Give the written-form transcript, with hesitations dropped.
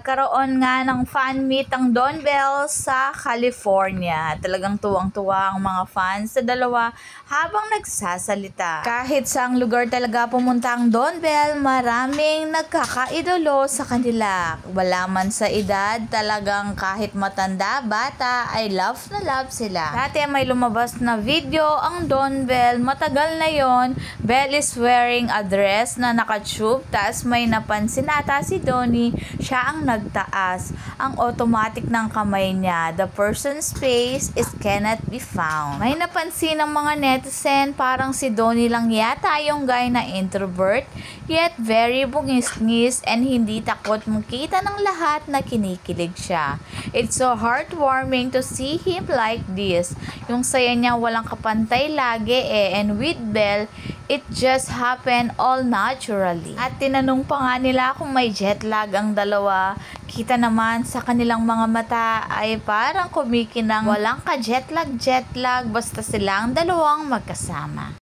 Nagkaroon nga ng fan meet ang Don Bell sa California. Talagang tuwang-tuwa ang mga fans sa dalawa habang nagsasalita. Kahit saang lugar talaga pumunta ang Don Bell, maraming nagkakaidolo sa kanila. Wala man sa edad, talagang kahit matanda, bata, ay love na love sila. Dati may lumabas na video ang Don Bell, matagal na yon. Bell is wearing a dress na naka-tube, tas may napansin ata si Donnie, siya ang nagtaas ang automatic ng kamay niya. The person's face is cannot be found. May napansin ng mga netizen, parang si Donnie lang yata yung guy na introvert, yet very bungis-ngis and hindi takot makita ng lahat na kinikilig siya. It's so heartwarming to see him like this. Yung saya niya walang kapantay lagi and with Bell, it just happened all naturally. At tinanong pa nga nila kung may jet lag ang dalawa. Kita naman sa kanilang mga mata ay parang kumikinang walang ka jet lag basta silang dalawang magkasama.